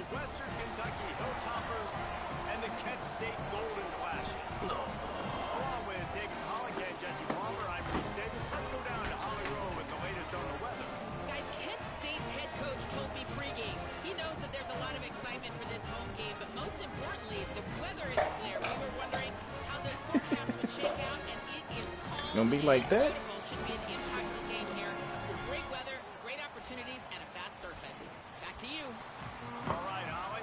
Western Kentucky Hilltoppers and the Kent State Golden Flashes. Along with David Pollock and Jesse Palmer, I'm Bruce Davis. Let's go down to Holly Rowe with the latest on the weather. Guys, Kent State's head coach told me pregame he knows that there's a lot of excitement for this home game, but most importantly, the weather is clear. We were wondering how the forecast would shake out, and it is calm. It's gonna be like that. Should be an impactful game here with great weather, great opportunities, and a fast surface. Back to you. All right, Holly.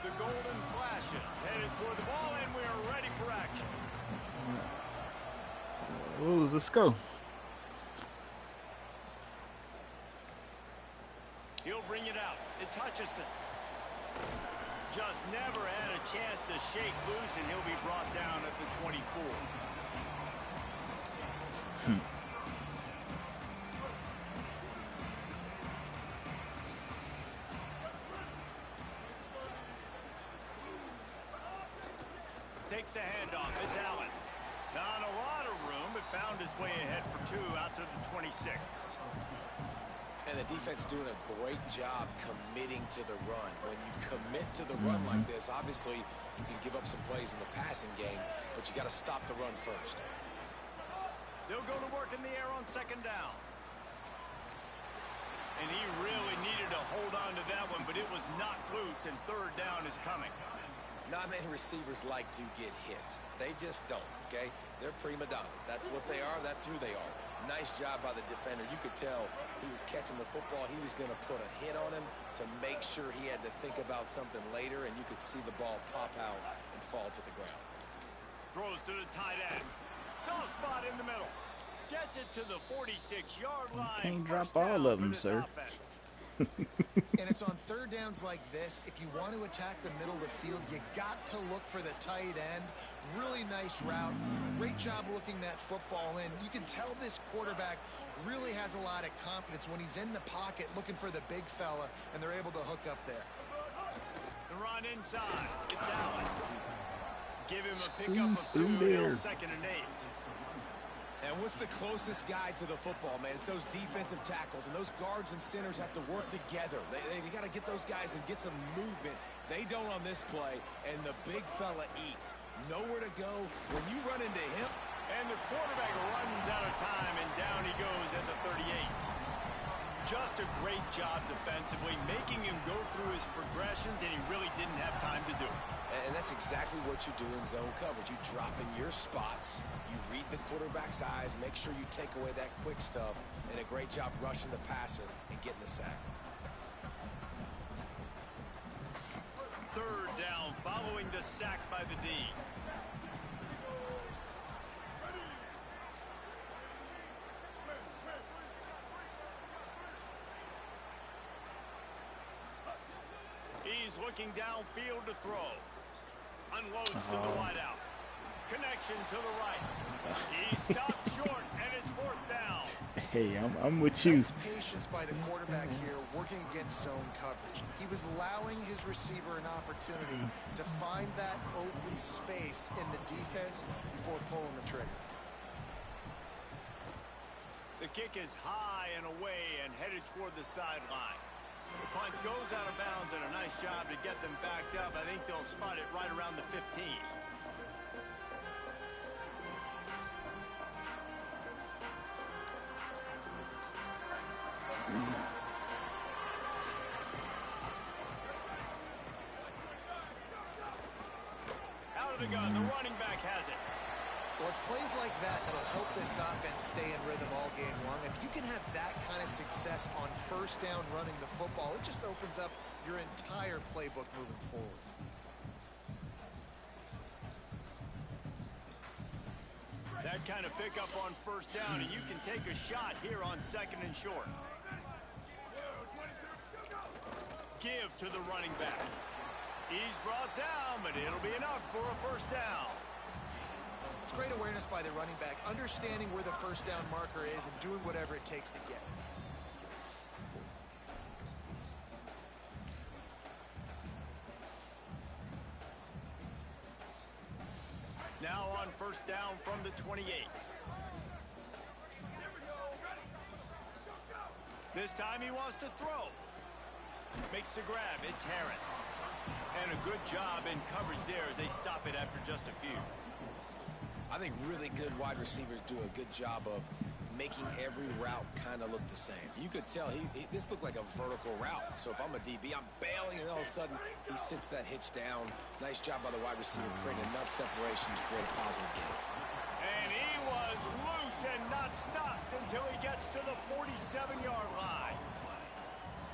The Golden Flashes headed toward the ball, and we are ready for action. Ooh, let's go. He'll bring it out. It's Hutchison. Just never had a chance to shake loose, and he'll be brought down at the 24. Takes the handoff. It's Allen. Not a lot of room, but found his way ahead for two out to the 26. And the defense doing a great job committing to the run. When you commit to the run like this, obviously you can give up some plays in the passing game, but you got to stop the run first. They'll go to work in the air on second down. And he really needed to hold on to that one, but it was knocked loose, and third down is coming. Not many receivers like to get hit. They just don't, okay? They're prima donnas. That's what they are. That's who they are. Nice job by the defender. You could tell he was catching the football. He was going to put a hit on him to make sure he had to think about something later, and you could see the ball pop out and fall to the ground. Throws to the tight end. Soft spot in the middle. Gets it to the 46-yard line. Can't drop First all down of them, for this sir. offense. And it's on third downs like this. If you want to attack the middle of the field, you got to look for the tight end. Really nice route. Great job looking that football in. You can tell this quarterback really has a lot of confidence when he's in the pocket looking for the big fella, and they're able to hook up there. The run inside. It's Allen. Give him a pickup of Squeeze through 2. there. Second and 8. And what's the closest guy to the football, man? It's those defensive tackles, and those guards and centers have to work together. They got to get those guys and get some movement. They don't on this play, and the big fella eats. Nowhere to go when you run into him. And the quarterback runs out of time, and down he goes at the 38. Just a great job defensively, making him go through his progressions, and he really didn't have time to do it. And that's exactly what you do in zone coverage. You drop in your spots, you read the quarterback's eyes, make sure you take away that quick stuff, and a great job rushing the passer and getting the sack. Third down, following the sack by the D. He's looking downfield to throw. Unloads to the wideout. Connection to the right. He stopped short, and it's fourth down. Hey, I'm with you. Nice patience by the quarterback here working against zone coverage. He was allowing his receiver an opportunity to find that open space in the defense before pulling the trigger. The kick is high and away and headed toward the sideline. The punt goes out of bounds, and a nice job to get them backed up. I think they'll spot it right around the 15. Out of the gun, the running back has it. Well, it's plays like that that'll help this offense stay in rhythm all game long. If you can have that kind of success on first down running the football, it just opens up your entire playbook moving forward. That kind of pickup on first down, and you can take a shot here on second and short. Give to the running back. He's brought down, but it'll be enough for a first down. It's great awareness by the running back, understanding where the first down marker is and doing whatever it takes to get it. Now on first down from the 28. This time he wants to throw. Makes the grab. It's Harris. And a good job in coverage there as they stop it after just a few. I think really good wide receivers do a good job of making every route kind of look the same. You could tell this looked like a vertical route. So if I'm a DB, I'm bailing, and all of a sudden he sits that hitch down. Nice job by the wide receiver, creating enough separation to create a positive gain. And he was loose and not stopped until he gets to the 47-yard line.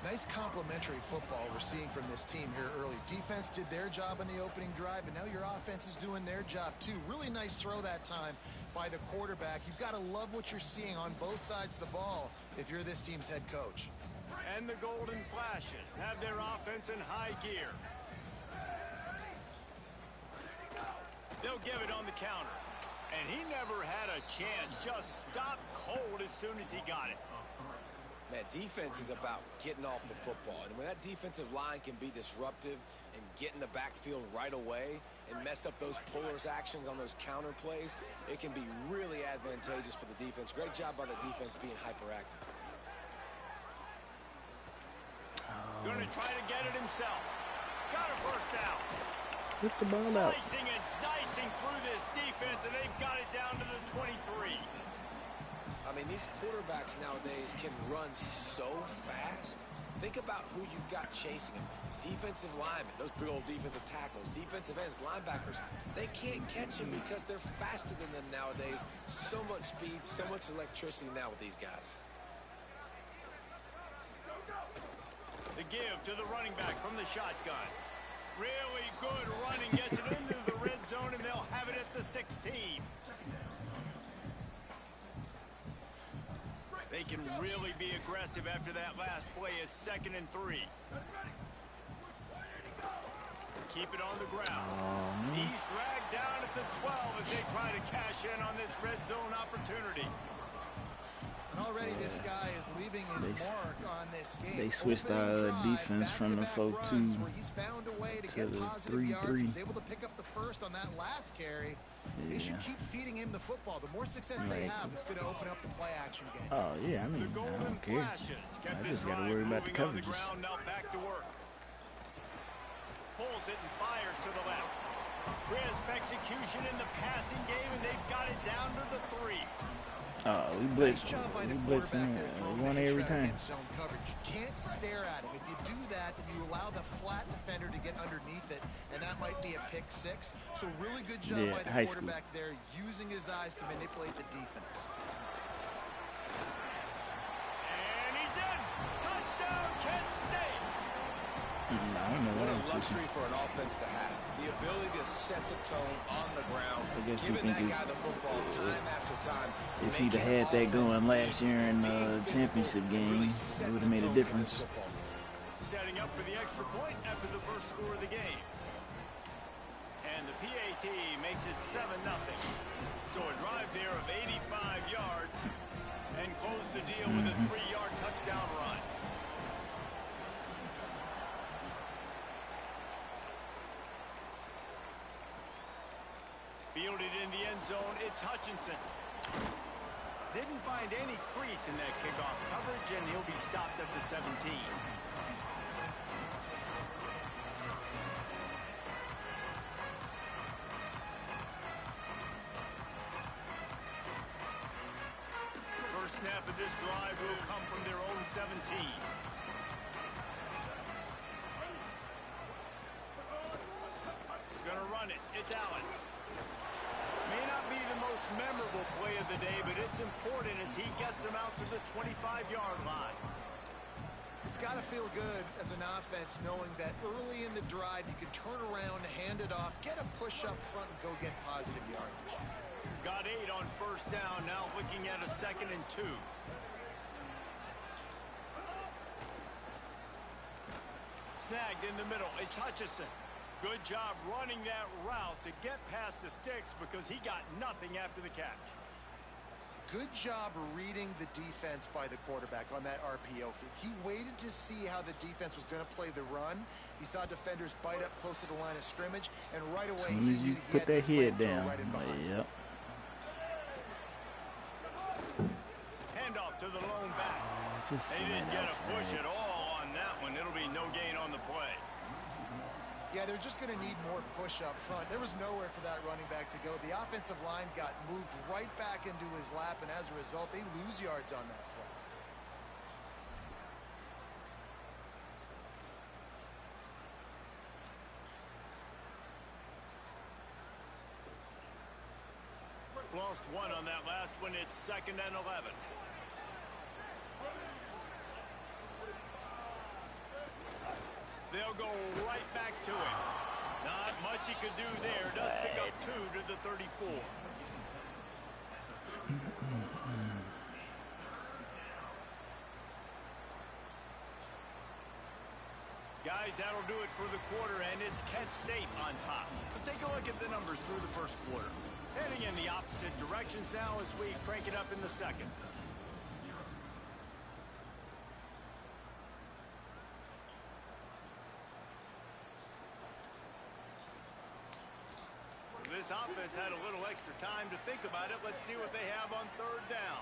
Nice complimentary football we're seeing from this team here early. Defense did their job in the opening drive, and now your offense is doing their job too. Really nice throw that time by the quarterback. You've got to love what you're seeing on both sides of the ball if you're this team's head coach. And the Golden Flashes have their offense in high gear. They'll give it on the counter. And he never had a chance. Just stopped cold as soon as he got it. Man, defense is about getting off the football. And when that defensive line can be disruptive and get in the backfield right away and mess up those pullers actions on those counter plays, it can be really advantageous for the defense. Great job by the defense being hyperactive. Going to try to get it himself. Got a first down. Get the ball out. Slicing and dicing through this defense, and they've got it down to the 23. I mean, these quarterbacks nowadays can run so fast. Think about who you've got chasing them. Defensive linemen, those big old defensive tackles, defensive ends, linebackers. They can't catch him because they're faster than them nowadays. So much speed, so much electricity now with these guys. The give to the running back from the shotgun. Really good running, gets it into the red zone, and they'll have it at the 16. They can really be aggressive after that last play. It's 2nd and 3. Keep it on the ground. He's dragged down at the 12 as they try to cash in on this red zone opportunity. And already this guy is leaving his mark on this game. They switched our defense from the 4-2 he's found a way to to get the positive yards. 3-3. He was able to pick up the first on that last carry. They should keep feeding him the football. The more success they have, it's going to open up the play action game. Oh, yeah, I mean, The I Golden don't care. Flashes kept I this just got to drive worry about the moving on the coverages. ground. Now back to work. Pulls it and fires to the left. Crisp execution in the passing game, and they've got it down to the 3. Oh, we Nice blitz. job by the We blitz quarterback there, throwing one the hitch every route time. against zone coverage. You can't stare at him. If you do that, then you allow the flat defender to get underneath it, and that might be a pick 6. So really good job by the high school. quarterback there, using his eyes to manipulate the defense. And he's in. Touchdown, Kent State. I don't know What what a I'm switching. luxury for an offense to have. The ability to set the tone on the ground, I guess you giving think that guy the football time after time. If he'd have had that going last year in the championship game, it would have made a difference. Setting up for the extra point after the first score of the game. And the PAT makes it 7-0. So a drive there of 85 yards and close the deal with a 3-yard touchdown run. Fielded in the end zone, it's Hutchinson. Didn't find any crease in that kickoff coverage, and he'll be stopped at the 17. First snap of this drive will come from their own 17. Gonna run it. It's Allen. May not be the most memorable play of the day, but it's important as he gets them out to the 25-yard line. It's got to feel good as an offense knowing that early in the drive you can turn around, hand it off, get a push up front, and go get positive yardage. Got 8 on first down, now looking at a 2nd and 2. Snagged in the middle. It's Hutchinson. Good job running that route to get past the sticks because he got nothing after the catch. Good job reading the defense by the quarterback on that RPO fake. He waited to see how the defense was going to play the run. He saw defenders bite up close to the line of scrimmage, and right away As soon as you put that head down, yep. Handoff to the lone back. They didn't get a push at all on that one. It'll be no gain on the play. Yeah, they're just going to need more push up front. There was nowhere for that running back to go. The offensive line got moved right back into his lap, and as a result, they lose yards on that play. Lost one on that last one. It's 2nd and 11. They'll go right back to it. Not much he could do there. Does pick up 2 to the 34. Guys, that'll do it for the quarter, and it's Kent State on top. Let's take a look at the numbers through the first quarter. Heading in the opposite directions now as we crank it up in the second. This offense had a little extra time to think about it. Let's see what they have on 3rd down.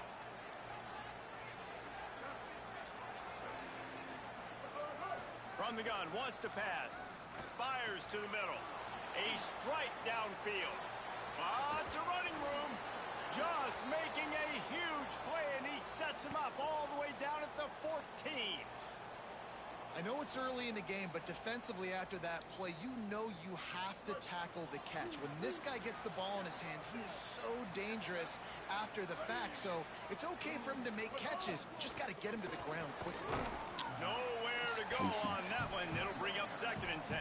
From the gun, wants to pass. Fires to the middle. A strike downfield. Lots of running room. Just making a huge play, and he sets him up all the way down at the 14. I know it's early in the game, but defensively after that play, you know you have to tackle the catch. When this guy gets the ball in his hands, he is so dangerous after the fact. So it's okay for him to make catches. Just got to get him to the ground quickly. Nowhere to go on that one. It'll bring up 2nd and 10.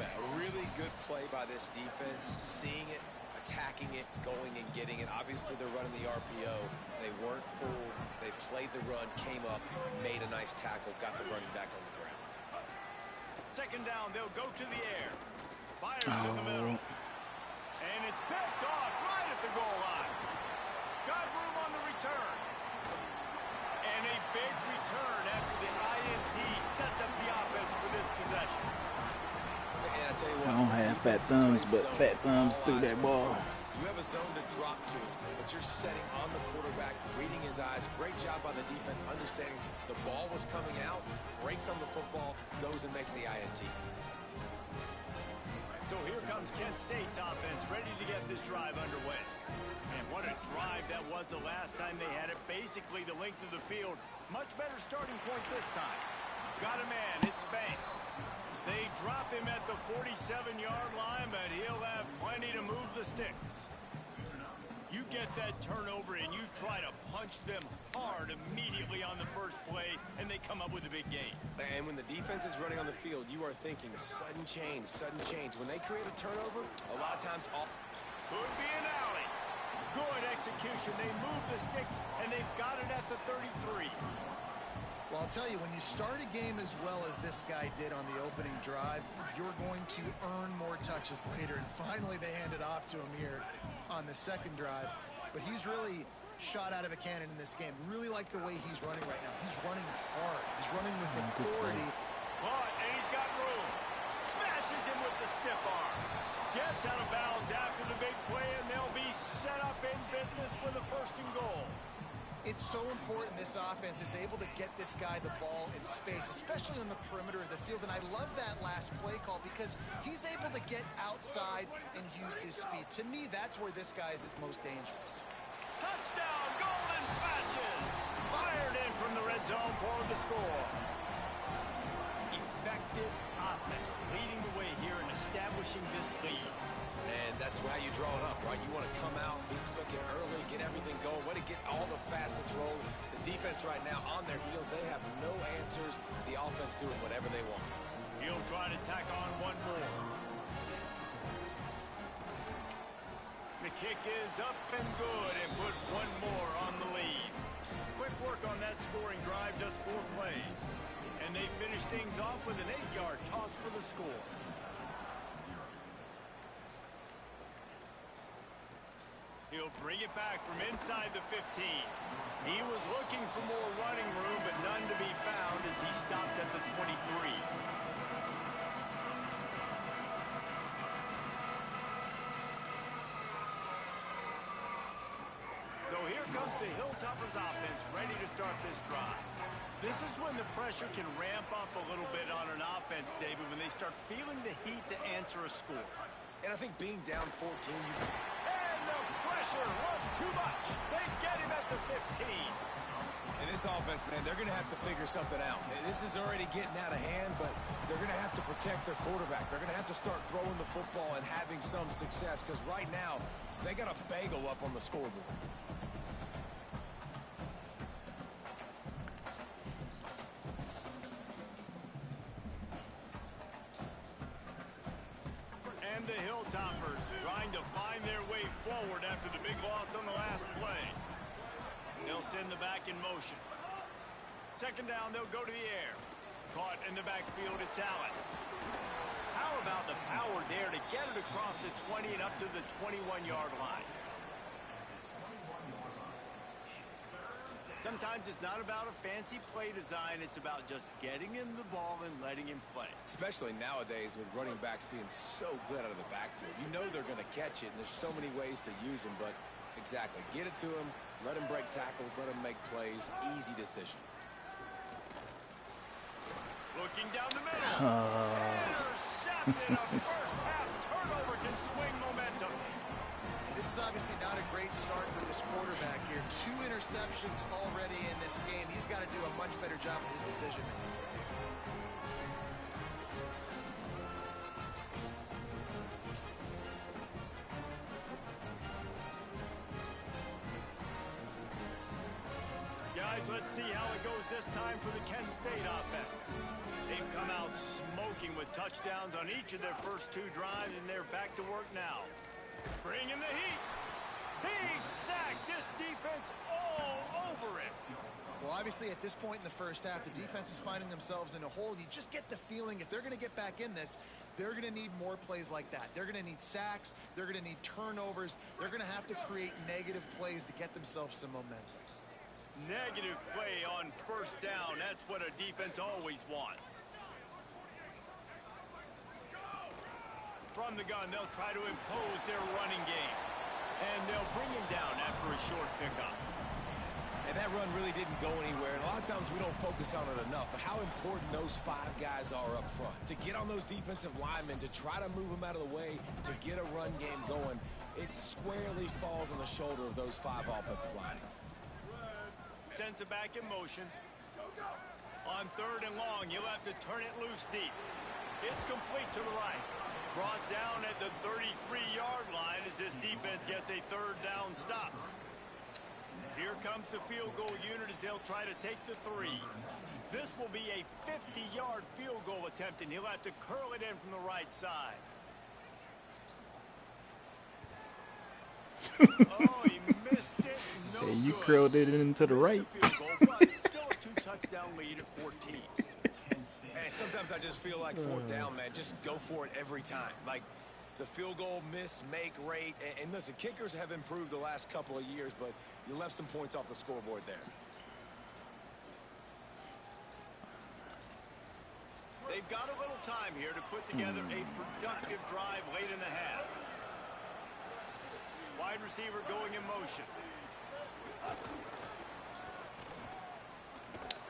A really good play by this defense, seeing it, attacking it, going and getting it. Obviously, they're running the RPO. They weren't fooled. They played the run, came up, made a nice tackle, got the running back on the ground. 2nd down, they'll go to the air. Fires to the middle. And it's picked off right at the goal line. Got room on the return. And a big return after the INT sets up the offense for this possession. And I tell you what, I don't have fat thumbs, but fat thumbs threw that ball. You have a zone to drop to, but you're setting on the quarterback, reading his eyes. Great job by the defense, understanding the ball was coming out, breaks on the football, goes and makes the INT. So here comes Kent State's offense, ready to get this drive underway. And what a drive that was the last time they had it. Basically the length of the field. Much better starting point this time. Got a man, it's Banks. They drop him at the 47-yard line, but he'll have plenty to move the sticks. You get that turnover and you try to punch them hard immediately on the first play, and they come up with a big gain. And when the defense is running on the field, you are thinking sudden change, sudden change. When they create a turnover, a lot of times all... Could be an alley. Good execution. They move the sticks, and they've got it at the 33. Well, I'll tell you, when you start a game as well as this guy did on the opening drive, you're going to earn more touches later. And finally, they hand it off to him here on the 2nd drive. But he's really shot out of a cannon in this game. Really like the way he's running right now. He's running hard. He's running with authority. Caught, and he's got room. Smashes him with the stiff arm. Gets out of bounds after the big play, and they'll be set up in business with a 1st and goal. It's so important this offense is able to get this guy the ball in space, especially on the perimeter of the field. And I love that last play call because he's able to get outside and use his speed. To me, that's where this guy is his most dangerous. Touchdown, Golden Flashes! Fired in from the red zone for the score. Effective offense leading the way here and establishing this lead. And that's how you draw it up, right? You want to come out, be clicking early, get everything going, way to get all the facets rolling. The defense right now on their heels, they have no answers. The offense doing whatever they want. He'll try to tack on one more. The kick is up and good and put one more on the lead. Quick work on that scoring drive, just 4 plays. And they finish things off with an 8-yard toss for the score. backfield, bring it back from inside the 15. He was looking for more running room, but none to be found as he stopped at the 23. So here comes the Hilltoppers offense, ready to start this drive. This is when the pressure can ramp up a little bit on an offense, David, when they start feeling the heat to answer a score. And I think being down 14, And the pressure was too much. They get him at the 15. in this offense, man, they're going to have to figure something out. This is already getting out of hand, but they're going to have to protect their quarterback. They're going to have to start throwing the football and having some success, because right now, they got a bagel up on the scoreboard. And the Hilltoppers trying to find their way forward after the big loss on the last play. They'll send the back in motion. Second down, they'll go to the air. Caught in the backfield, it's Allen. How about the power there to get it across the 20 and up to the 21-yard line? Sometimes it's not about a fancy play design. It's about just getting him the ball and letting him play. Especially nowadays with running backs being so good out of the backfield. You know they're going to catch it, and there's so many ways to use them, but exactly. Get it to him, let him break tackles, let him make plays. Easy decision. Looking down the middle. Intercepted. A first half turnover can swing momentum. This is obviously not a great start for this quarterback here. 2 interceptions already in this game. He's got to do a much better job with his decision making. Guys, let's see how it goes this time for the Kent State offense. They've come out smoking with touchdowns on each of their first 2 drives, and they're back to work now. Bringing the heat. He sacked this defense all over it. Well, obviously, at this point in the first half, the defense is finding themselves in a hole. You just get the feeling if they're going to get back in this, they're going to need more plays like that. They're going to need sacks. They're going to need turnovers. They're going to have to create negative plays to get themselves some momentum. Negative play on first down. That's what a defense always wants. From the gun, they'll try to impose their running game. And they'll bring him down after a short pickup. And that run really didn't go anywhere. And a lot of times we don't focus on it enough. But how important those 5 guys are up front. To get on those defensive linemen, to try to move them out of the way, to get a run game going, it squarely falls on the shoulder of those 5 offensive linemen. Sends it back in motion. On 3rd and long, you'll have to turn it loose deep. It's complete to the right. Brought down at the 33-yard line as this defense gets a 3rd down stop. Here comes the field goal unit as they'll try to take the 3. This will be a 50-yard field goal attempt, and he'll have to curl it in from the right side. Oh, he missed it. No Hey, you good. curled it into the right. Missed the field goal, but still a 2-touchdown lead at 14. And sometimes I just feel like 4th down, man. Just go for it every time. Like the field goal miss, make rate. And listen, kickers have improved the last couple of years, but you left some points off the scoreboard there. They've got a little time here to put together a productive drive late in the half. Wide receiver going in motion.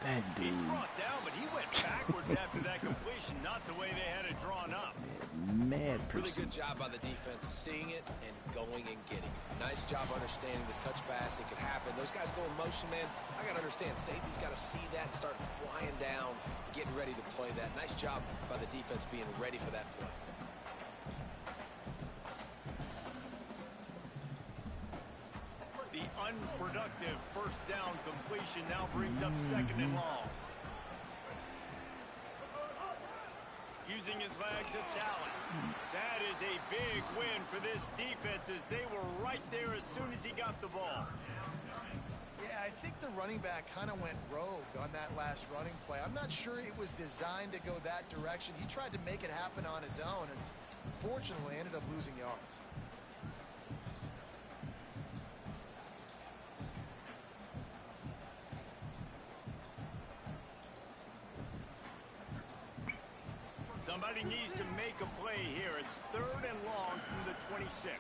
That He's dude. brought down, but he went backwards after that completion, not the way they had it drawn up. Mad Really person. good job by the defense, seeing it and going and getting it. Nice job understanding the touch pass. It could happen. Those guys go in motion, man. I got to understand. Safety's got to see that and start flying down, getting ready to play that. Nice job by the defense being ready for that play. The unproductive first down completion now brings up 2nd and long. Using his legs, it's Allen. That is a big win for this defense as they were right there as soon as he got the ball. Yeah, I think the running back kind of went rogue on that last running play. I'm not sure it was designed to go that direction. He tried to make it happen on his own and unfortunately ended up losing yards. Somebody needs to make a play here. It's 3rd and long from the 26.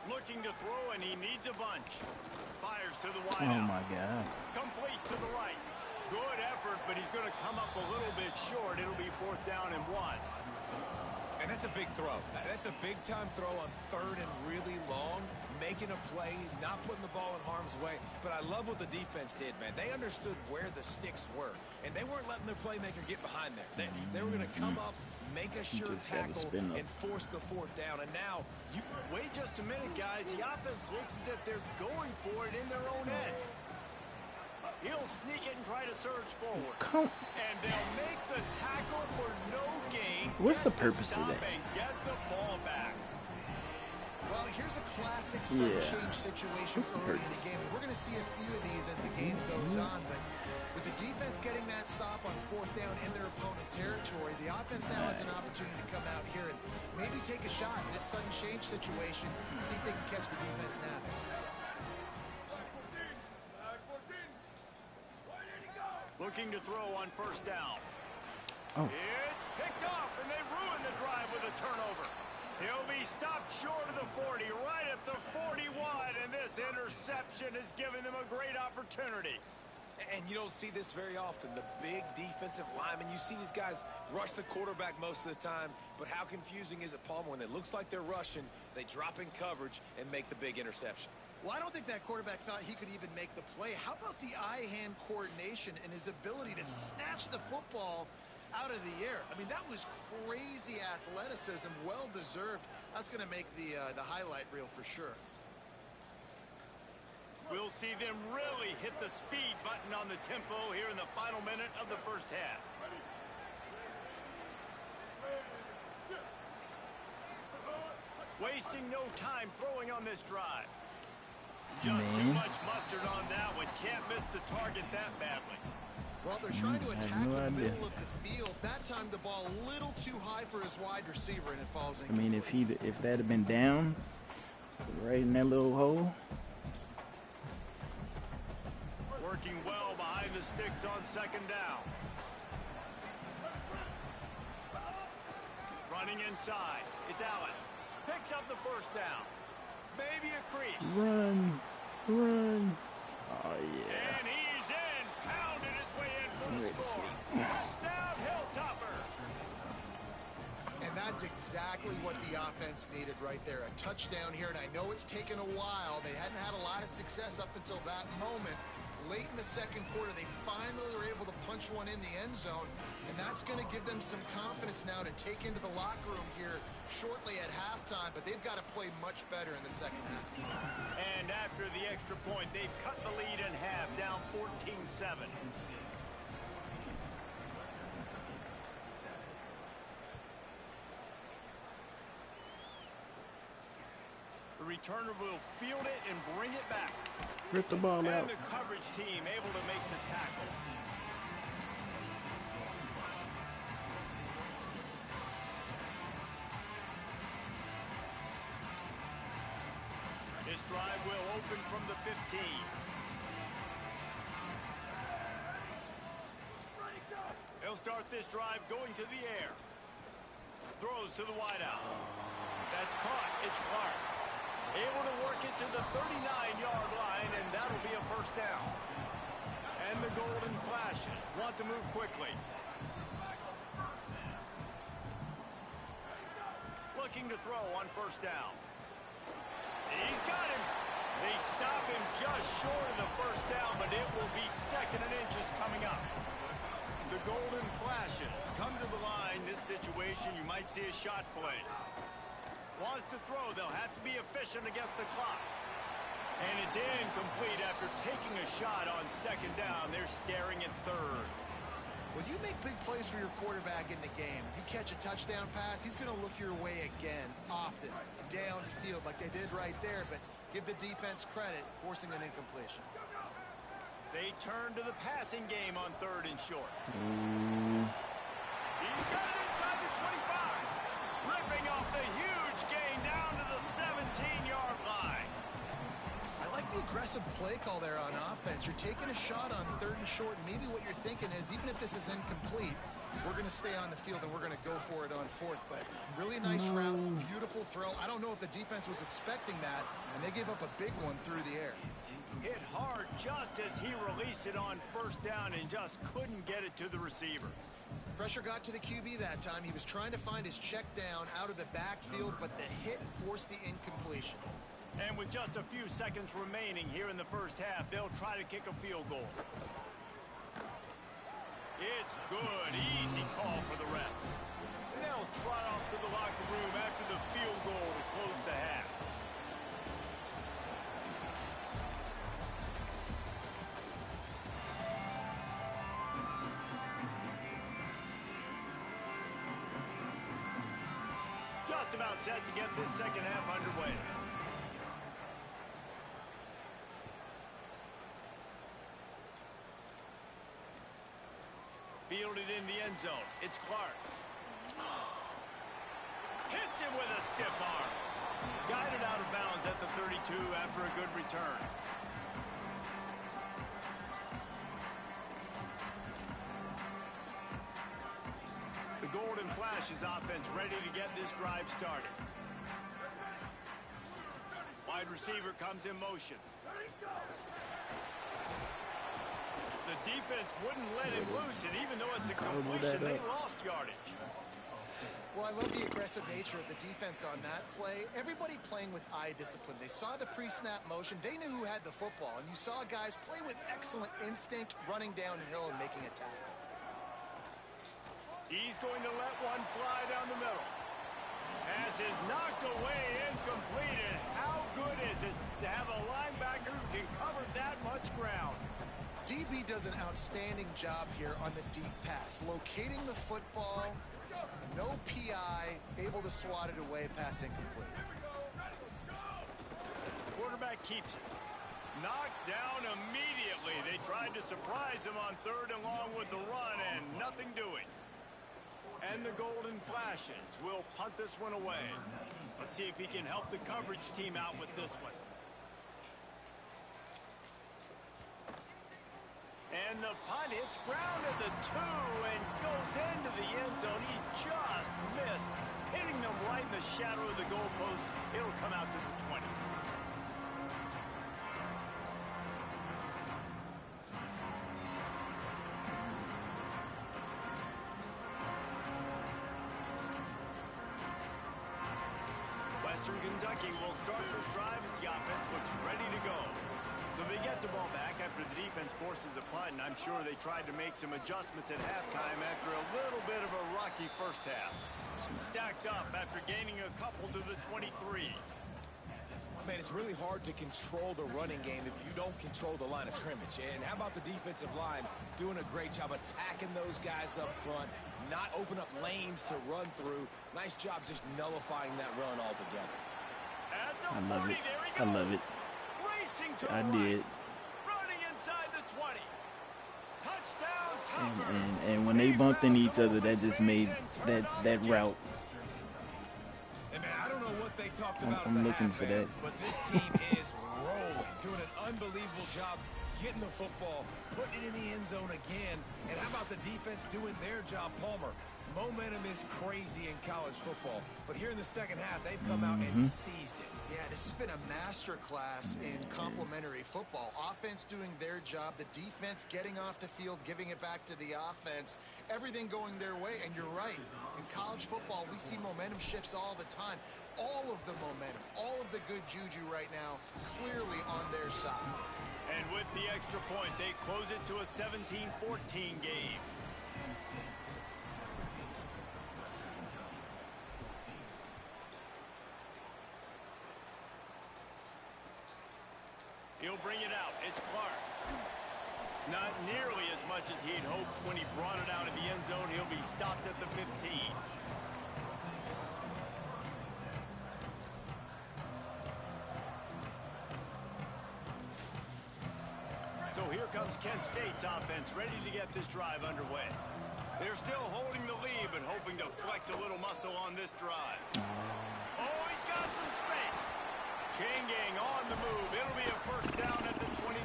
Looking to throw, and he needs a bunch. Fires to the wide Oh out. my God. Complete to the right. Good effort, but he's going to come up a little bit short. It'll be 4th down and 1. And that's a big throw. That's a big-time throw on 3rd and really long, making a play, not putting the ball in harm's way. But I love what the defense did, man. They understood where the sticks were, and they weren't letting their playmaker get behind there. They were going to come up, make a sure Just gotta tackle, spin up. and force the 4th down. And now, you Wait just a minute, guys. The offense looks as if they're going for it in their own end. He'll sneak it and try to surge forward. And they'll make the tackle for no gain. What's the Get purpose of stop that? And get the ball back. Well, here's a classic sudden Yeah. change situation What's the early in the purpose? game. We're going to see a few of these as the game goes on, but with the defense getting that stop on 4th down in their opponent territory, the offense now has an opportunity to come out here and maybe take a shot in this sudden change situation, see if they can catch the defense napping. Looking to throw on 1st down. Oh. It's picked off, and they ruin the drive with a turnover. He'll be stopped short of the 40, right at the 41, and this interception has given them a great opportunity. And you don't see this very often. The big defensive linemen, you see these guys rush the quarterback most of the time, but how confusing is it, Palmer, when it looks like they're rushing, they drop in coverage and make the big interception? Well, I don't think that quarterback thought he could even make the play. How about the eye-hand coordination and his ability to snatch the football out of the air? I mean, that was crazy athleticism, well-deserved. That's going to make the highlight reel for sure. We'll see them really hit the speed button on the tempo here in the final minute of the 1st half. Wasting no time throwing on this drive. Just too Man. much mustard on that one. Can't miss the target that badly. Well, they're trying to I had attack no the idea. middle of the field. That time the ball a little too high for his wide receiver, and it falls I mean, incomplete. if that had been down, right in that little hole. Working well behind the sticks on 2nd down. Running inside. It's Allen. Picks up the 1st down. Maybe a crease. Run. Oh yeah. And he's in. Pounded his way in for the Wait a score. second. Touchdown, Hilltopper. And that's exactly what the offense needed right there. A touchdown here, and I know it's taken a while. They hadn't had a lot of success up until that moment. Late in the 2nd quarter, they finally were able to punch one in the end zone, and that's going to give them some confidence now to take into the locker room here shortly at halftime, but they've got to play much better in the 2nd half. And after the extra point, they've cut the lead in half, down 14-7. The returner will field it and bring it back. Rip the ball And out. the coverage team able to make the tackle. This drive will open from the 15. They'll start this drive going to the air. Throws to the wideout. That's caught. It's Clark. Able to work it to the 39-yard line, and that'll be a 1st down. And the golden flashes. Want to move quickly. Looking to throw on 1st down. He's got him. They stop him just short of the 1st down, but it will be 2nd and inches coming up. The golden flashes come to the line. This situation, you might see a shot play. Wants to throw. They'll have to be efficient against the clock. And it's incomplete after taking a shot on 2nd down. They're staring at 3rd. When you make big plays for your quarterback in the game, you catch a touchdown pass, he's going to look your way again, often, downfield like they did right there, but give the defense credit, forcing an incompletion. They turn to the passing game on 3rd and short. Ooh. He's got it inside the 25. Ripping off the huge gain down to the 17-yard line. I like the aggressive aggressive play call there on offense. You're taking a shot on 3rd and short, and maybe what you're thinking is, even if this is incomplete, we're going to stay on the field and we're going to go for it on 4th. But really nice route, beautiful throw. I don't know if the defense was expecting that, and they gave up a big one through the air. Hit hard just as he released it on 1st down and just couldn't get it to the receiver. Pressure got to the QB that time. He was trying to find his check down out of the backfield, but the hit forced the incompletion. And with just a few seconds remaining here in the 1st half, they'll try to kick a field goal. It's good. Easy call for the refs. They'll trot off to the locker room after the field goal to close the half. Just about set to get this 2nd half underway. Fielded in the end zone. It's Clark. Hits him with a stiff arm. Guided out of bounds at the 32 after a good return. The Golden Flashes offense ready to get this drive started. Wide receiver comes in motion. The defense wouldn't let him loose, and even though it's a completion, they lost yardage. Well, I love the aggressive nature of the defense on that play. Everybody playing with eye discipline. They saw the pre-snap motion. They knew who had the football, and you saw guys play with excellent instinct, running downhill and making a tackle. He's going to let one fly down the middle. Pass is knocked away, incomplete, and how good is it to have a linebacker who can cover that much ground? DB does an outstanding job here on the deep pass, locating the football, no PI, able to swat it away, pass incomplete. Quarterback keeps it. Knocked down immediately. They tried to surprise him on 3rd and long with the run, and nothing doing. And the Golden Flashes will punt this one away. Let's see if he can help the coverage team out with this one. And the punt hits ground at the 2 and goes into the end zone. He just missed, hitting them right in the shadow of the goalpost. It'll come out to the 20. Western Kentucky will start this drive as the offense looks ready to go. So they get the ball back after the defense forces a punt, and I'm sure they tried to make some adjustments at halftime after a little bit of a rocky 1st half. Stacked up after gaining a couple to the 23. Man, it's really hard to control the running game if you don't control the line of scrimmage. And how about the defensive line doing a great job attacking those guys up front, not open up lanes to run through. Nice job just nullifying that run altogether. At the I love 40, it. there he I goes. love it. Racing to I the did. right. Running inside the 20. Touchdown, Topper. And when they bumped into each other, that just made that route. Hey man, I don't know what they talked about. I'm looking for that. But this team is rolling, doing an unbelievable job getting the football, putting it in the end zone again. And how about the defense doing their job, Palmer? Momentum is crazy in college football, but here in the 2nd half, they've come out and seized it. Yeah, this has been a master class in complementary football. Offense doing their job, the defense getting off the field, giving it back to the offense, everything going their way. And you're right, in college football, we see momentum shifts all the time. All of the momentum, all of the good juju right now, clearly on their side. And with the extra point, they close it to a 17-14 game. He'll bring it out. It's Clark. Not nearly as much as he'd hoped when he brought it out of the end zone. He'll be stopped at the 15. So here comes Kent State's offense, ready to get this drive underway. They're still holding the lead, but hoping to flex a little muscle on this drive. Oh, he's got some space. Chain gang on the move. It'll be a first down at the 29.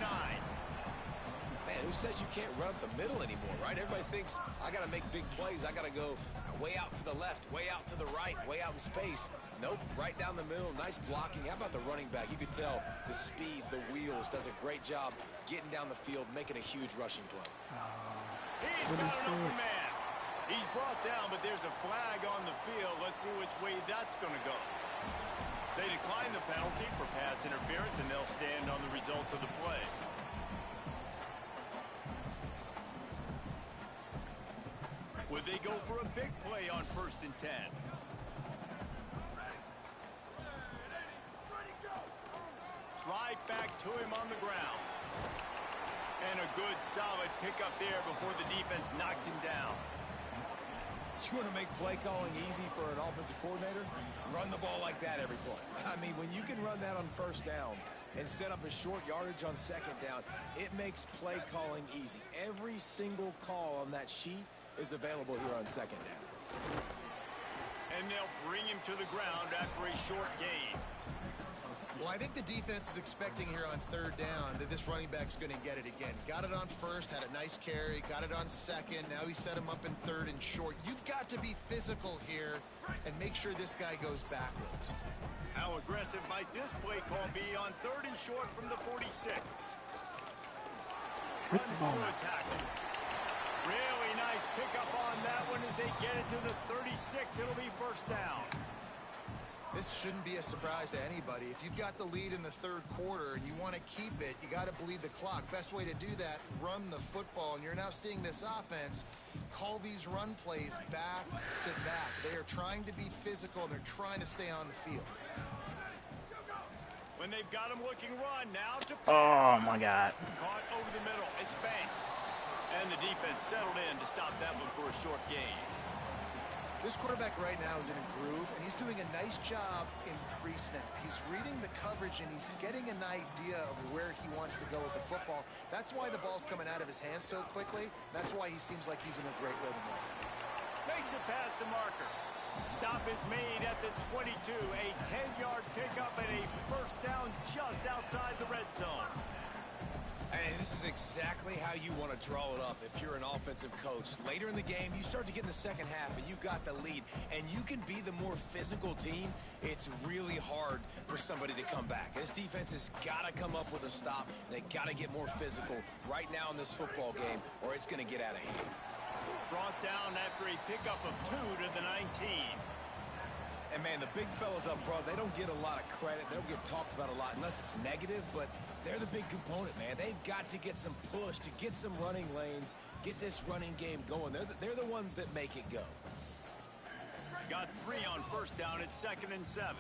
Man, who says you can't run up the middle anymore, right? Everybody thinks I got to make big plays. I got to go way out to the left, way out to the right, way out in space. Nope, right down the middle. Nice blocking. How about the running back? You could tell the speed, the wheels, does a great job getting down the field, making a huge rushing play. He's got an open man. He's brought down, but there's a flag on the field. Let's see which way that's going to go. They decline the penalty for pass interference, and they'll stand on the results of the play. Would they go for a big play on 1st and 10? Right back to him on the ground. And a good, solid pickup there before the defense knocks him down. You want to make play calling easy for an offensive coordinator? Run the ball like that every play. I mean, when you can run that on 1st down and set up a short yardage on 2nd down, it makes play calling easy. Every single call on that sheet is available here on 2nd down. And they'll bring him to the ground after a short gain. Well, I think the defense is expecting here on 3rd down that this running back's going to get it again. Got it on 1st, had a nice carry, got it on 2nd. Now he set him up in 3rd and short. You've got to be physical here and make sure this guy goes backwards. How aggressive might this play call be on 3rd and short from the 46? Runs through a tackle. Really nice pickup on that one as they get it to the 36. It'll be first down. This shouldn't be a surprise to anybody. If you've got the lead in the 3rd quarter and you want to keep it, you got to bleed the clock. Best way to do that, run the football. And you're now seeing this offense call these run plays back to back. They are trying to be physical, and they're trying to stay on the field. When they've got him looking run, now to pass. Oh, my God. Caught over the middle. It's Banks. And the defense settled in to stop that one for a short gain. This quarterback right now is in a groove, and he's doing a nice job in pre-snap. He's reading the coverage, and he's getting an idea of where he wants to go with the football. That's why the ball's coming out of his hands so quickly. That's why he seems like he's in a great rhythm. Makes a pass to Marker. Stop is made at the 22. A 10-yard pickup and a first down just outside the red zone. And this is exactly how you want to draw it up if you're an offensive coach. Later in the game, you start to get in the second half, and you've got the lead, and you can be the more physical team. It's really hard for somebody to come back. This defense has got to come up with a stop. They got to get more physical right now in this football game, or it's going to get out of hand. Brought down after a pickup of 2 to the 19. And, man, the big fellas up front, they don't get a lot of credit. They don't get talked about a lot unless it's negative, but they're the big component, man. They've got to get some push, to get some running lanes, get this running game going. They're the ones that make it go. Got 3 on first down at 2nd and 7.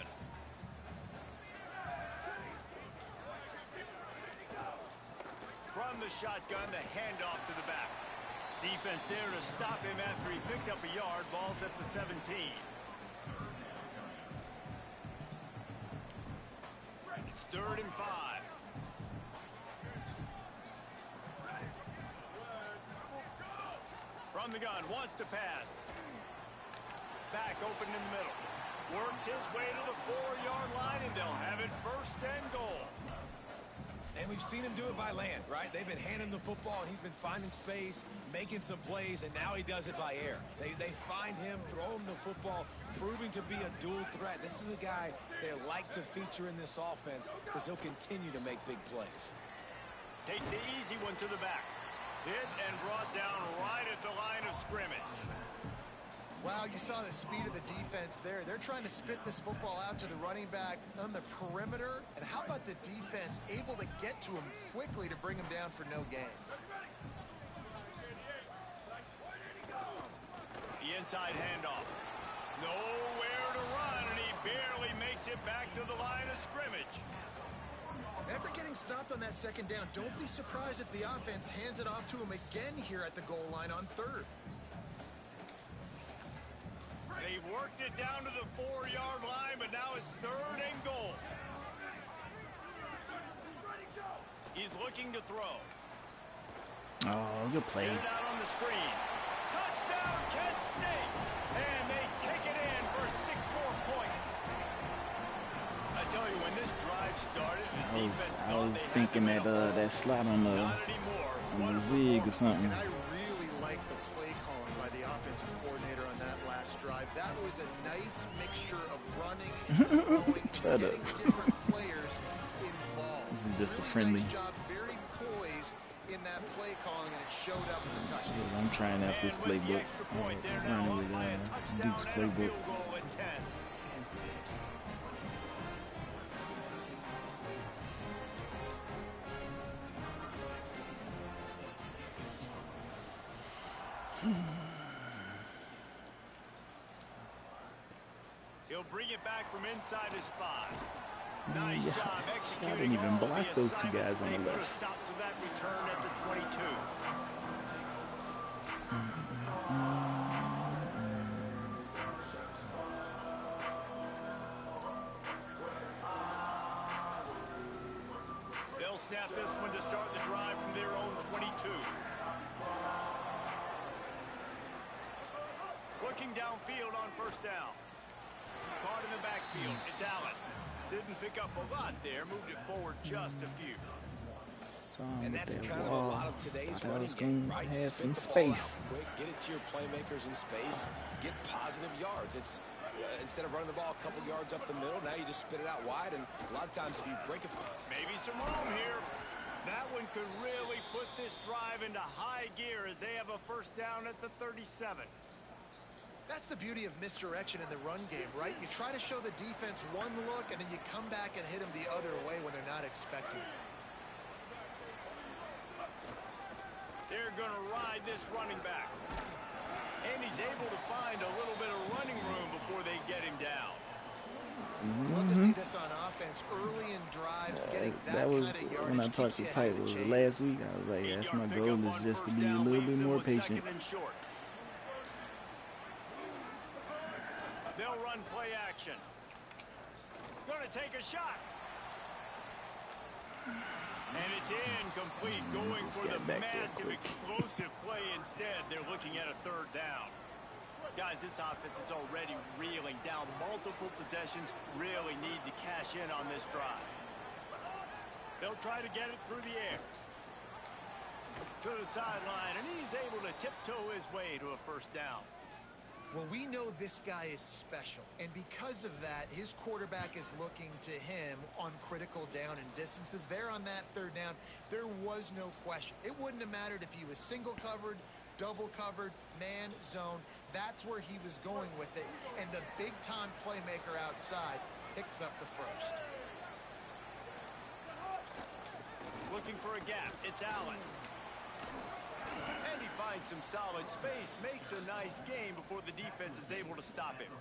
From the shotgun, the handoff to the back. Defense there to stop him after he picked up a yard. Ball's at the 17. It's 3rd and 5. From the gun, wants to pass. Back open in the middle. Works his way to the 4-yard line, and they'll have it 1st and goal. And we've seen him do it by land, right? They've been handing him the football, and he's been finding space, making some plays, and now he does it by air. They find him, throw him the football, proving to be a dual threat. This is a guy they like to feature in this offense because he'll continue to make big plays. Takes the easy one to the back. Hit and brought down right at the line of scrimmage. Wow, you saw the speed of the defense there. They're trying to spit this football out to the running back on the perimeter. And how about the defense able to get to him quickly to bring him down for no gain? The inside handoff. Nowhere to run, and he barely makes it back to the line of scrimmage. After getting stopped on that 2nd down, don't be surprised if the offense hands it off to him again here at the goal line on 3rd. They've worked it down to the 4-yard line, but now it's 3rd and goal. He's looking to throw. Oh, good play. Get it out on the screen. Touchdown, Kent State! And they take it in for 6 more points. I tell you, when this drive started. The I defense was thought they had thinking them in that a hole. that slot on the Not anymore. zig or something. And I really like the play calling by the offensive coordinator on that last drive. That was a nice mixture of running and throwing Shut and up. getting different players involved. This is just a Really friendly. nice job, very poised in that play calling, and it showed up in the touchdown. I'm trying out this And with the playbook. extra point, they're now Running up by a with touchdown Duke's and a playbook. field goal at 10. He'll bring it back from inside his 5. Nice Yeah, job I executing didn't even all the block those two assignments guys on as the they put a left. stop to that return at the 22. They'll snap this one to start the drive from their own 22. Looking downfield on first down. Caught in the backfield. It's Allen. Didn't pick up a lot there. Moved it forward just a few. And that's kind of a lot of today's I running was game, gonna right? have Spit some the ball out space. quick, get it to your playmakers in space, get positive yards. It's instead of running the ball a couple yards up the middle, now you just spit it out wide. And a lot of times, if you break it, Maybe some room here. That one could really put this drive into high gear as they have a first down at the 37. That's the beauty of misdirection in the run game, right? You try to show the defense one look, and then you come back and hit them the other way when they're not expecting it. They're going to ride this running back. And he's able to find a little bit of running room before they get him down. Love to see this on offense early in drives, getting That was kind of yardage when I talked keeps to you ahead Tyler of the chains. last week. I was like, that's my 8-yard goal pickup is on just to first be a down little leaves bit him more with patient. second and short. They'll run play action. Gonna take a shot. And it's incomplete, going Just for the got back there massive quick. explosive play instead. They're looking at a third down. Guys, this offense is already reeling down multiple possessions. Really need to cash in on this drive. They'll try to get it through the air. To the sideline, and he's able to tiptoe his way to a first down. Well, we know this guy is special, and because of that, his quarterback is looking to him on critical down and distances. There on that third down, there was no question. It wouldn't have mattered if he was single covered, double covered, man, zone. That's where he was going with it, and the big-time playmaker outside picks up the first. Looking for a gap. It's Allen. And he finds some solid space, makes a nice gain before the defense is able to stop him.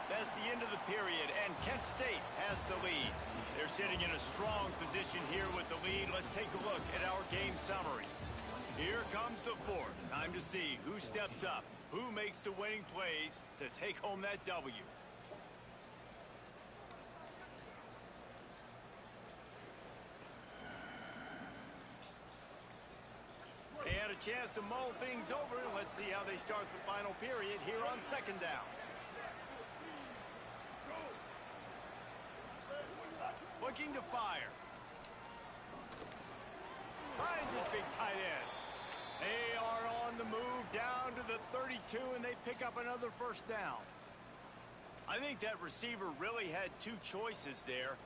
That's the end of the period, and Kent State has the lead. They're sitting in a strong position here with the lead. Let's take a look at our game summary. Here comes the fourth. Time to see who steps up, who makes the winning plays to take home that W. They had a chance to mull things over. Let's see how they start the final period here on second down. Looking to fire. Finds his big tight end. They are on the move down to the 32, and they pick up another first down. I think that receiver really had two choices there.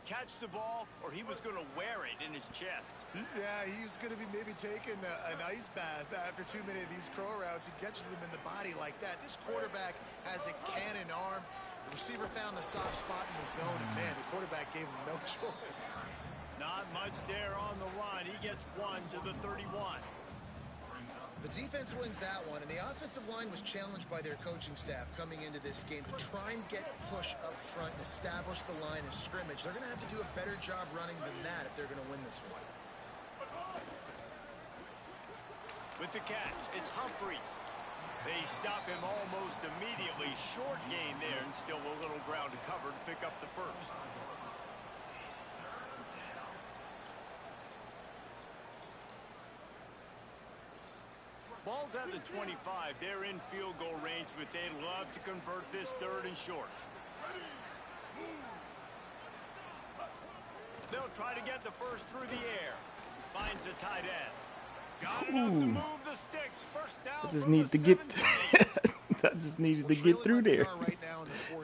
Catch the ball, or he was going to wear it in his chest. Yeah, he's going to be maybe taking an ice bath after too many of these crow routes. He catches them in the body like that. This quarterback has a cannon arm. The receiver found the soft spot in the zone, and man, the quarterback gave him no choice. Not much there on the run. He gets one to the 31. The defense wins that one, and the offensive line was challenged by their coaching staff coming into this game to try and get push up front and establish the line of scrimmage. They're going to have to do a better job running than that if they're going to win this one. With the catch, it's Humphreys. They stop him almost immediately. Short gain there, and still a little ground to cover to pick up the first. Ball's at the 25. They're in field goal range, but they'd love to convert this 3rd and short. They'll try to get the first through the air. Finds a tight end. Got enough to move the sticks. First down. I just needed to get. I just needed to get through there,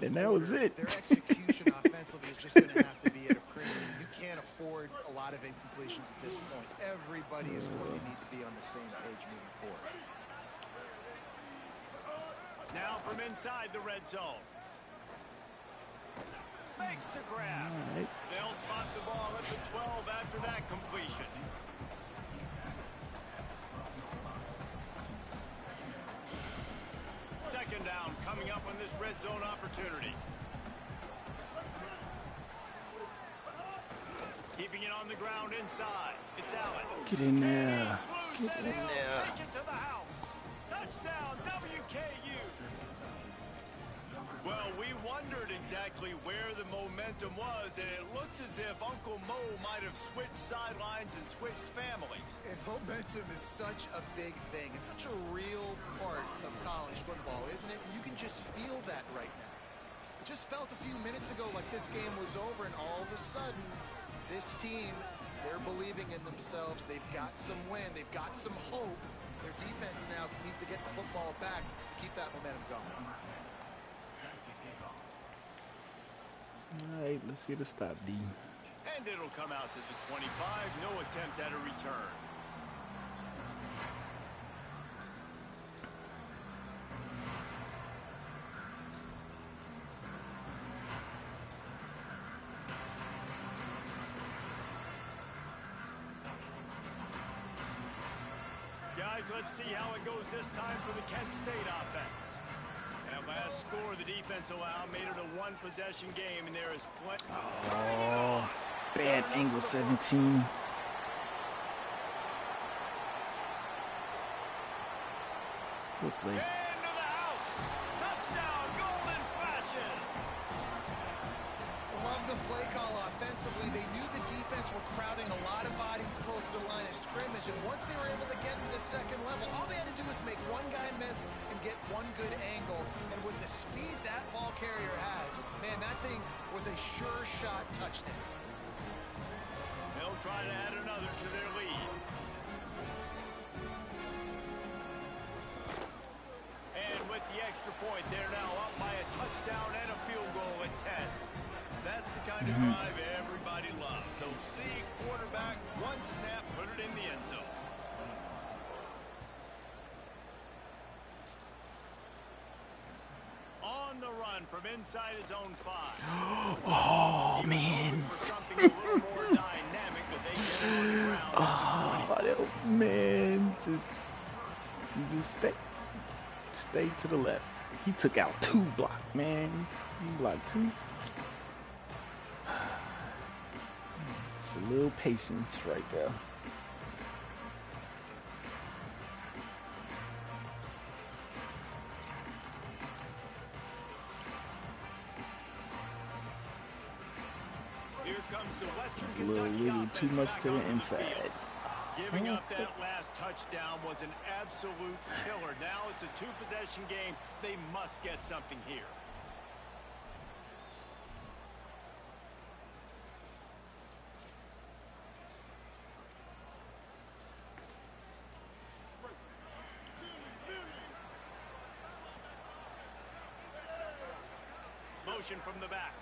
and that was it. Their execution offensively is just going to have to be at a premium. You can't afford a lot of incompletions at this point. Everybody is going to need to be on the same page moving forward. Now from inside the red zone. Makes the grab. Right. They'll spot the ball at the 12 after that completion. Second down coming up on this red zone opportunity. Keeping it on the ground inside. It's Allen. Get in there. Get in there. Take it to the house. Touchdown, WKU. Well, we wondered exactly where the momentum was, and it looks as if Uncle Mo might have switched sidelines and switched families. And momentum is such a big thing. It's such a real part of college football, isn't it? You can just feel that right now. It just felt a few minutes ago like this game was over, and all of a sudden, this team, they're believing in themselves. They've got some win. They've got some hope. Their defense now needs to get the football back to keep that momentum going. All right, let's get a stop, D. And it'll come out to the 25. No attempt at a return. Guys, let's see how it goes this time for the Kent State offense. That last score the defense allowed made it a one-possession game, and there is plenty. Oh, bad angle 17. Good play. Into the house. Touchdown, Golden Flashes. Love the play call offensively. They knew the defense were crowding a lot of bodies close to the line of scrimmage, and once they were able to get to the second level, all they had to do was make one guy miss and get one good angle. And with the speed that ball carrier has, man, that thing was a sure shot touchdown. They'll try to add another to their lead. And with the extra point, they're now up by a touchdown and a field goal at 10. That's the kind of drive everybody loves. So see quarterback, one snap, put it in the end zone. On the run from inside his own 5. Oh, man. For something a little more dynamic, but they get it on the ground. Oh, man. Just stay to the left. He took out 2 blocks, man. He blocked 2. It's a little patience right there. Here comes the Western It's a little too much to the inside. Giving up that last touchdown was an absolute killer. Now it's a 2-possession game. They must get something here. Motion from the back.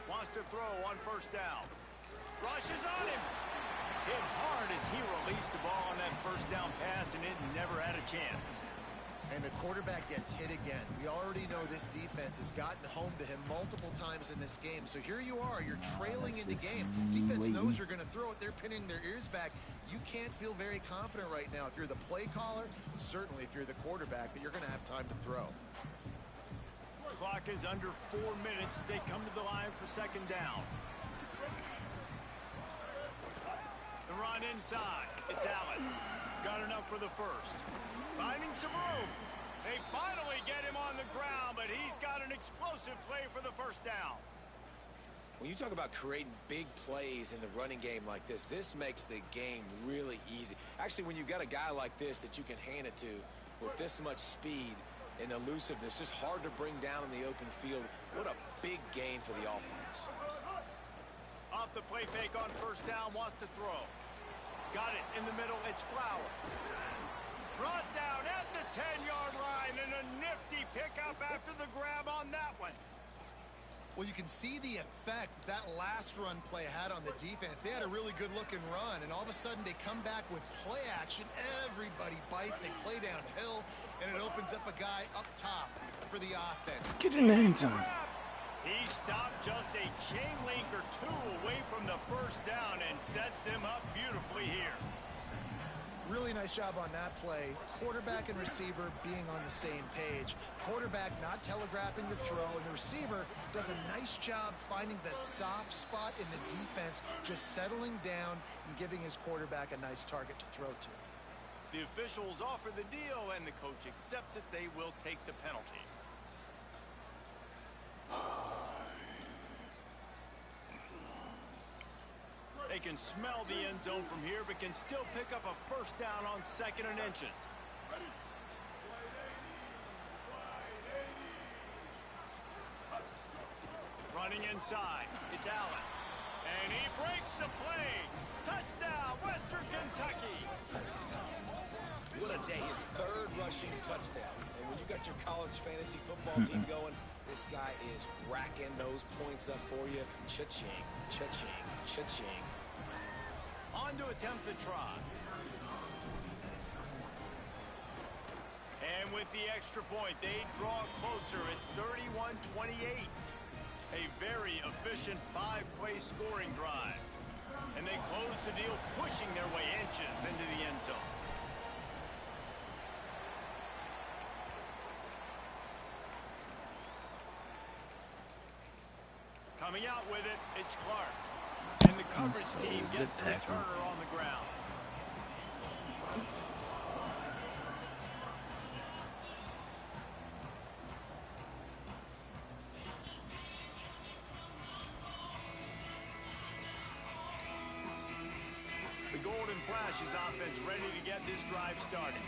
Wants to throw on first down. Rushes on him. Hit hard as he released the ball on that first down pass, and it never had a chance. And the quarterback gets hit again. We already know this defense has gotten home to him multiple times in this game. So here you are, you're trailing in the game. Defense knows you're going to throw it. They're pinning their ears back. You can't feel very confident right now if you're the play caller, certainly if you're the quarterback, that you're going to have time to throw. Clock is under 4 minutes as they come to the line for second down. The run inside. It's Allen. Got enough for the first. Finding some room. They finally get him on the ground, but he's got an explosive play for the first down. When you talk about creating big plays in the running game like this makes the game really easy. Actually, when you've got a guy like this that you can hand it to with this much speed and elusiveness, just hard to bring down in the open field, what a big gain for the offense. Off the play fake on first down, wants to throw. Got it in the middle, it's Flowers. Brought down at the 10-yard line, and a nifty pickup after the grab on that one. Well, you can see the effect that last run play had on the defense. They had a really good-looking run, and all of a sudden they come back with play action. Everybody bites. They play downhill, and it opens up a guy up top for the offense. Get in the end zone. He stopped just a chain link or two away from the first down and sets them up beautifully here. Really nice job on that play. Quarterback and receiver being on the same page. Quarterback not telegraphing the throw, and the receiver does a nice job finding the soft spot in the defense, just settling down and giving his quarterback a nice target to throw to. The officials offer the deal, and the coach accepts it. They will take the penalty. They can smell the end zone from here, but can still pick up a first down on 2nd and inches. Running inside, it's Allen. And he breaks the play. Touchdown, Western Kentucky. What a day. His 3rd rushing touchdown. And when you got your college fantasy football team going, this guy is racking those points up for you. Cha-ching, cha-ching, cha-ching. On to attempt the try. And with the extra point, they draw closer. It's 31-28. A very efficient 5-play scoring drive. And they close the deal, pushing their way inches into the end zone. Coming out with it, it's Clark. And the coverage team gets the returner on the ground. The Golden Flashes offense ready to get this drive started.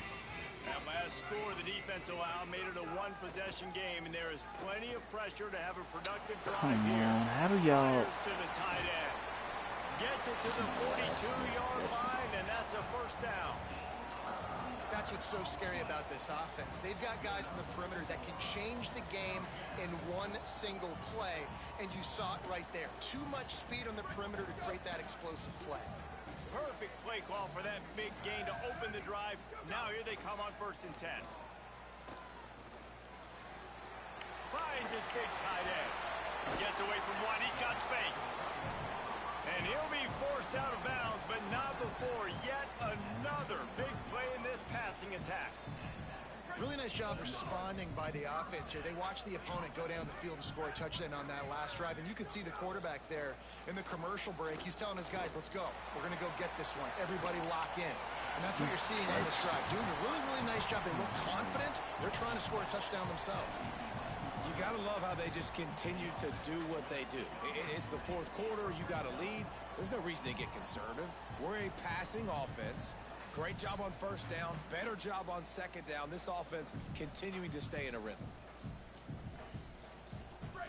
That last score the defense allowed made it a 1-possession game, and there is plenty of pressure to have a productive drive here. How do y'all... To the tight end. Gets it to the 42-yard line, and that's a first down. That's what's so scary about this offense. They've got guys in the perimeter that can change the game in one single play, and you saw it right there. Too much speed on the perimeter to create that explosive play. Perfect play call for that big gain to open the drive. Now here they come on 1st and 10. Finds his big tight end. Gets away from one. He's got space. And he'll be forced out of bounds, but not before yet another big play in this passing attack. Really nice job responding by the offense here. They watched the opponent go down the field and score a touchdown on that last drive, and you can see the quarterback there in the commercial break. He's telling his guys, let's go. We're going to go get this one. Everybody lock in. And that's what you're seeing on this drive. Doing a really, really nice job. They look confident. They're trying to score a touchdown themselves. You got to love how they just continue to do what they do. It's the 4th quarter. You got a lead. There's no reason to get conservative. We're a passing offense. Great job on first down. Better job on 2nd down. This offense continuing to stay in a rhythm.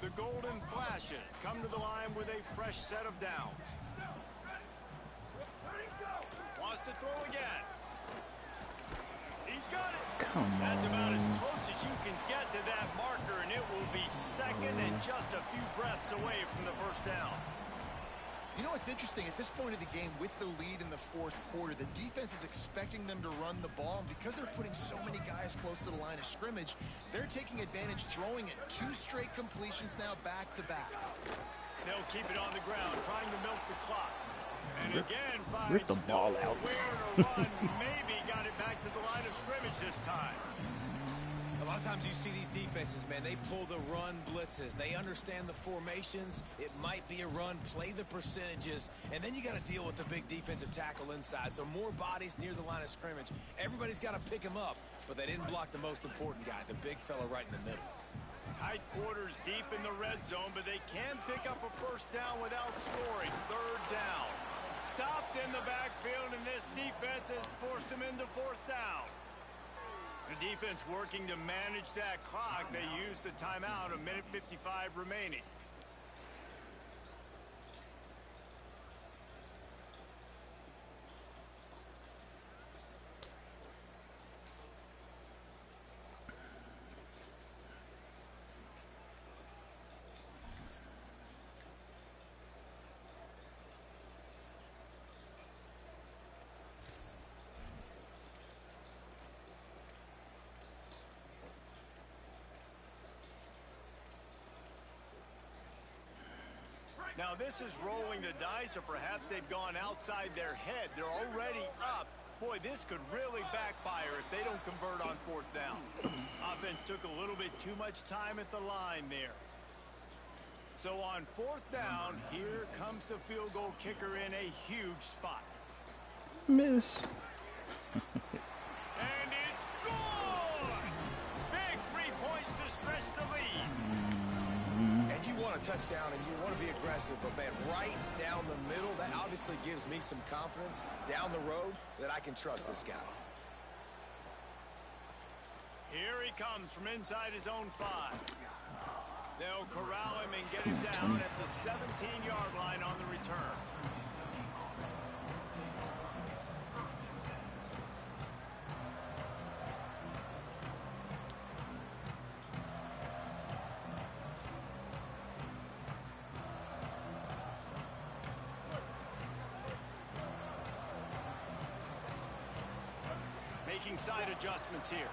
The Golden Flashes come to the line with a fresh set of downs. Wants to throw again. He's got it. Come That's about as on. close as you can get to that marker, and it will be 2nd and just a few breaths away from the first down. You know what's interesting? At this point of the game, with the lead in the 4th quarter, the defense is expecting them to run the ball. And because they're putting so many guys close to the line of scrimmage, they're taking advantage, throwing it. 2 straight completions now back-to-back. They'll keep it on the ground, trying to milk the clock. And again, Rip the ball out. Nowhere to run. Maybe got it back to the line of scrimmage this time. A lot of times you see these defenses, man, they pull the run blitzes. They understand the formations. It might be a run, play the percentages, and then you got to deal with the big defensive tackle inside. So more bodies near the line of scrimmage. Everybody's got to pick him up, but they didn't block the most important guy, the big fella right in the middle. Tight quarters deep in the red zone, but they can pick up a first down without scoring. Third down. Stopped in the backfield, and this defense has forced him into fourth down. The defense working to manage that clock. They used the timeout, a minute 55 remaining. Now this is rolling the dice, or perhaps they've gone outside their head. They're already up. Boy, this could really backfire if they don't convert on fourth down. Offense took a little bit too much time at the line there. So on fourth down, here comes the field goal kicker in a huge spot. Miss. And it's good! Big 3 points to stretch the lead. And you want a touchdown and you want to be aggressive, but man, right down the middle, that obviously gives me some confidence down the road that I can trust this guy. Here he comes from inside his own 5. They'll corral him and get him down at the 17-yard line on the return. Making side adjustments here.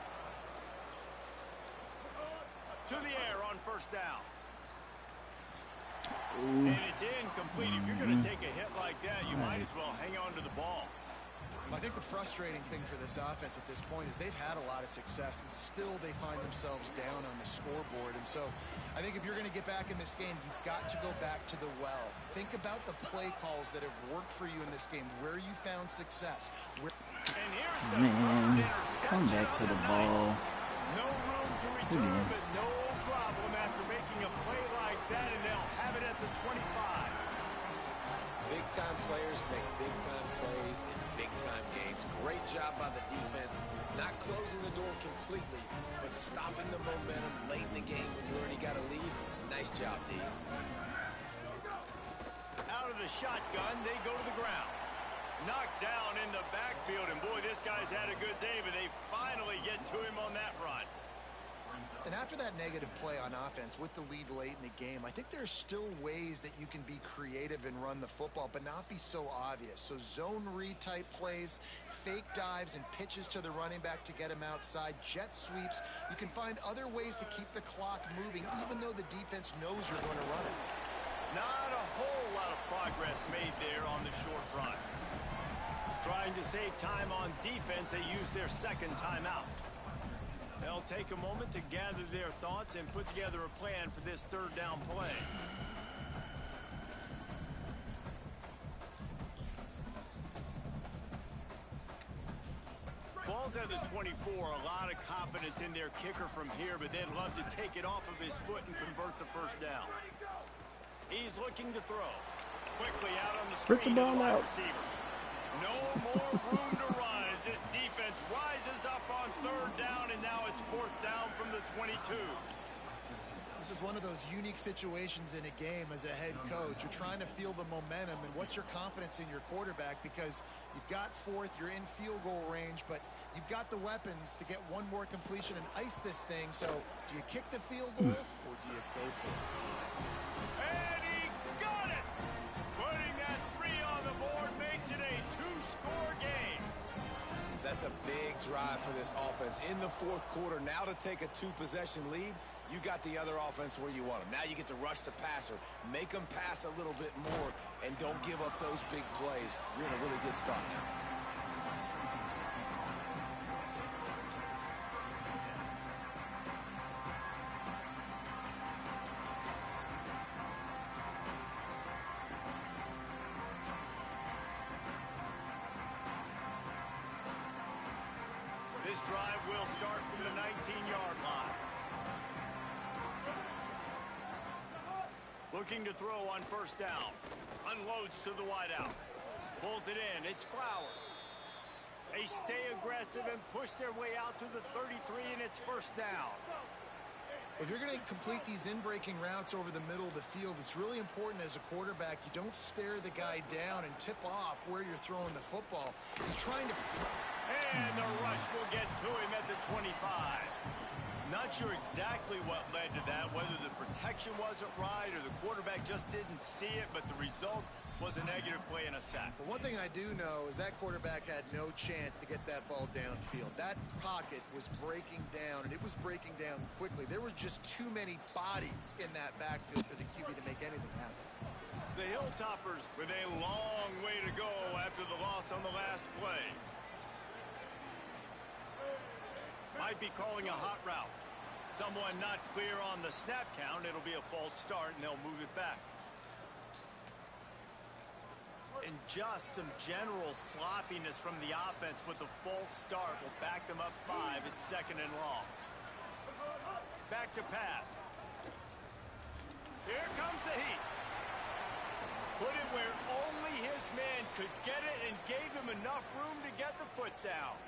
To the air on first down. Ooh. And it's incomplete. If you're going to take a hit like that, you might as well hang on to the ball. I think the frustrating thing for this offense at this point is they've had a lot of success, and still they find themselves down on the scoreboard. And so I think if you're going to get back in this game, you've got to go back to the well. Think about the play calls that have worked for you in this game, where you found success. And here's the Man, third come interception back to of the night. ball. No room to return, but no problem after making a play like that, and they'll have it at the 25. Big-time players make big-time plays in big-time games. Great job by the defense, not closing the door completely, but stopping the momentum late in the game when you already got a lead. Nice job, D. Out of the shotgun, they go to the ground. Knocked down in the backfield, and boy, this guy's had a good day, but they finally get to him on that run. And after that negative play on offense with the lead late in the game, I think there's still ways that you can be creative and run the football, but not be so obvious. So zone read type plays, fake dives, and pitches to the running back to get him outside, jet sweeps. You can find other ways to keep the clock moving, even though the defense knows you're going to run it. Not a whole lot of progress made there on the short run. Trying to save time on defense, they use their second timeout. They'll take a moment to gather their thoughts and put together a plan for this third down play. Ball's at the 24, a lot of confidence in their kicker from here, but they'd love to take it off of his foot and convert the first down. He's looking to throw. Quickly out on the screen to the wide receiver. No more room to run as this defense rises up on third down, and now it's fourth down from the 22. This is one of those unique situations in a game as a head coach. You're trying to feel the momentum, and what's your confidence in your quarterback, because you've got fourth, you're in field goal range, but you've got the weapons to get one more completion and ice this thing. So do you kick the field goal or do you go for it? And he got it! Putting that 3 on the board makes it a 2-score game. That's a big drive for this offense in the fourth quarter. Now to take a 2-possession lead, you got the other offense where you want them. Now you get to rush the passer, make them pass a little bit more, and don't give up those big plays. You're in a really good spot now. This drive will start from the 19-yard line. Looking to throw on first down. Unloads to the wideout. Pulls it in. It's Flowers. They stay aggressive and push their way out to the 33, and it's first down. If you're going to complete these in-breaking routes over the middle of the field, it's really important as a quarterback you don't stare the guy down and tip off where you're throwing the football. He's trying to... And the rush will get to him at the 25. Not sure exactly what led to that, whether the protection wasn't right or the quarterback just didn't see it, but the result was a negative play and a sack. But one thing I do know is that quarterback had no chance to get that ball downfield. That pocket was breaking down, and it was breaking down quickly. There were just too many bodies in that backfield for the QB to make anything happen. The Hilltoppers with a long way to go after the loss on the last play. Might be calling a hot route. Someone not clear on the snap count. It'll be a false start, and they'll move it back. And just some general sloppiness from the offense with a false start will back them up 5. It's second and long. Back to pass. Here comes the heat. Put it where only his man could get it and gave him enough room to get the foot down.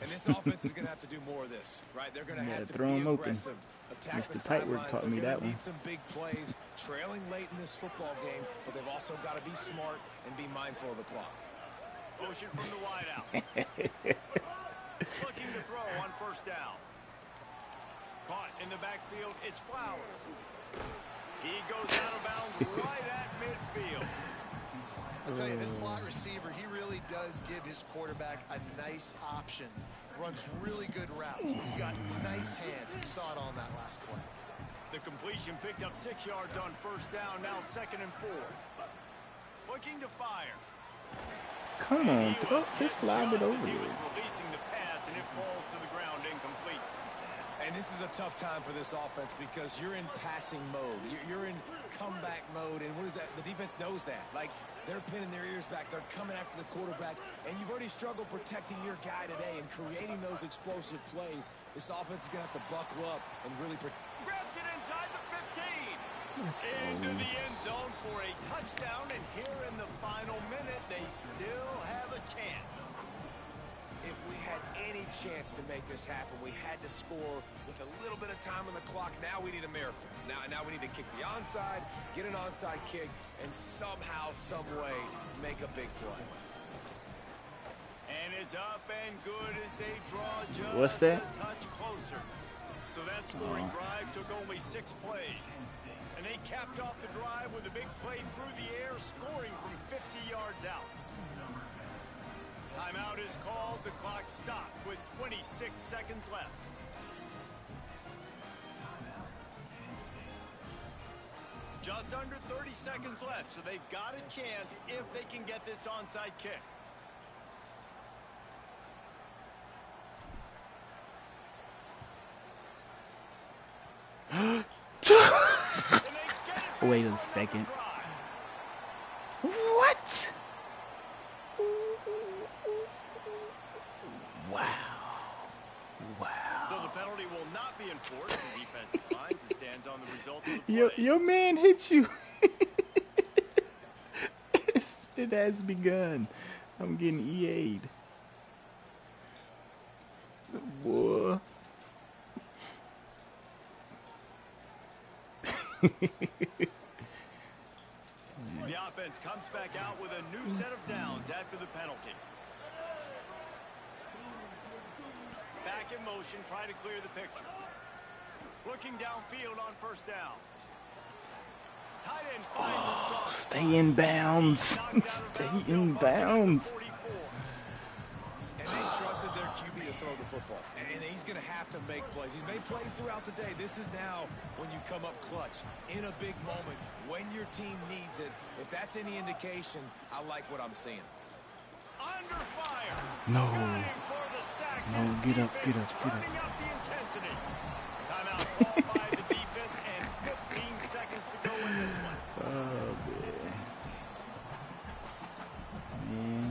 And this offense is going to have to do more of this, right? They're going to have to throw be him open. aggressive, attack the Mr. Tightward sidelines. taught me They're that going to one. need some big plays, trailing late in this football game, but they've also got to be smart and be mindful of the clock. Motion from the wideout. Looking to throw on first down. Caught in the backfield, it's Flowers. He goes out of bounds right at midfield. I'll tell you, this slot receiver, he really does give his quarterback a nice option. Runs really good routes. He's got nice hands. You saw it on that last play. The completion picked up 6 yards on first down, now second and 4. Looking to fire. Come on, He throw, was just hit lob it just over as he there. was releasing the pass, and it falls to the ground incomplete. And this is a tough time for this offense because you're in passing mode. You're in comeback mode, and what is that? The defense knows that. Like, they're pinning their ears back. They're coming after the quarterback, and you've already struggled protecting your guy today and creating those explosive plays. This offense is going to have to buckle up and really protect. Grabs it inside the 15. Into the end zone for a touchdown, and here in the final minute, they still have a chance. If we had any chance to make this happen, we had to score with a little bit of time on the clock. Now we need a miracle. Now we need to kick the onside, get an onside kick, and somehow, some way, make a big play. And it's up and good as they draw just What's that? a touch closer. So that scoring drive took only 6 plays. And they capped off the drive with a big play through the air, scoring from 50 yards out. Timeout is called. The clock stopped with 26 seconds left. Just under 30 seconds left, so they've got a chance if they can get this onside kick. Wait a second. What? Wow. Wow. So the penalty will not be enforced. The defense declines and stands on the result of the play. Your man hit you. It has begun. I'm getting EA'd. Boy. The offense comes back out with a new set of downs after the penalty. Back in motion, try to clear the picture. Looking downfield on first down. Tight end finds a soft spot. Stay in bounds. Stay in bounds. And they trusted their QB to throw the football. And he's going to have to make plays. He's made plays throughout the day. This is now when you come up clutch in a big moment when your team needs it. If that's any indication, I like what I'm seeing. Under fire. No. Got him for the sack. No, This get up, get defense up, get up. turning up the intensity. Timeout called by the defense and 15 seconds to go in this one. Oh, man. Man.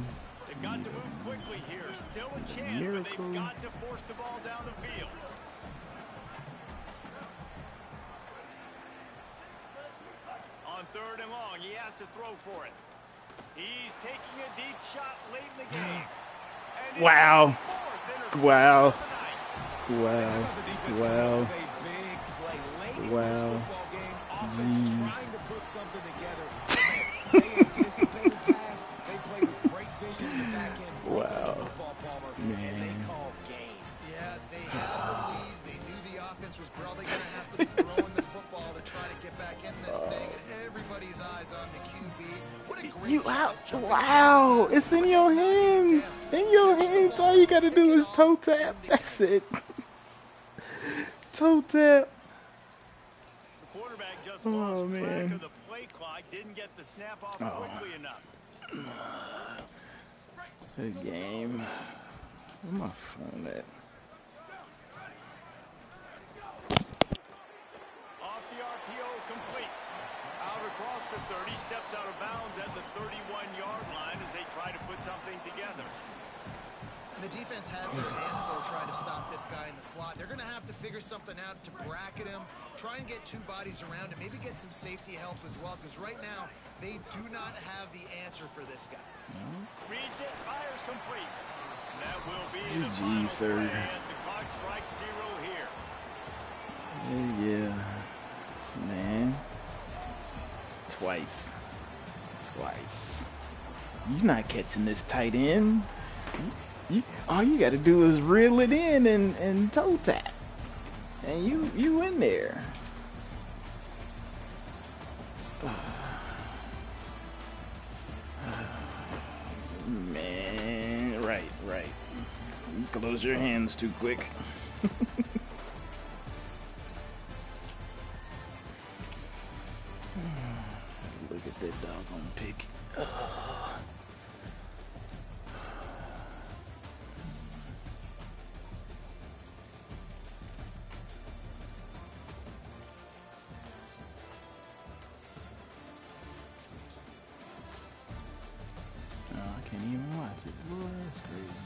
They've got to move quickly here. Still a chance, Miracle. but they've got to force the ball down the field. On 3rd and long, he has to throw for it. He's taking a deep shot late in the game. And Wow. it's his 4th interception Wow. of the night. Wow. Wow. Wow. Offense Jeez. trying to put something together. They anticipated pass. They played with great vision in the back end. Wow. Football, Palmer, and they Man. called game. Yeah, they had the lead. They knew the offense was probably going to have to be throwing the football to try to get back in this thing, and everybody's eyes on the QB. What a great You shot out. jumping Wow. over the It's in your hands. In your hands. All you got to do is toe tap. That's it. Toe tap. The quarterback just Oh, lost track man. of the play clock, didn't get the snap off Oh. quickly enough. Good game. Where my phone at? Off the RPO, complete. Out across the 30, steps out of bounds at the 31-yard line as they try to put something together. And the defense has their hands full trying to stop this guy in the slot. They're going to have to figure something out to bracket him, try and get 2 bodies around him, maybe get some safety help as well, because right now they do not have the answer for this guy. Reads it, fires complete. And that will be the GG, final sir. play as the clock strikes 0 here. Yeah. Man. Twice. You're not catching this tight end. All you got to do is reel it in and toe tap. And you in there. Man, right. You close your hands too quick. Look at that doggone pick. Oh, I can't even watch it. Boy, that's crazy.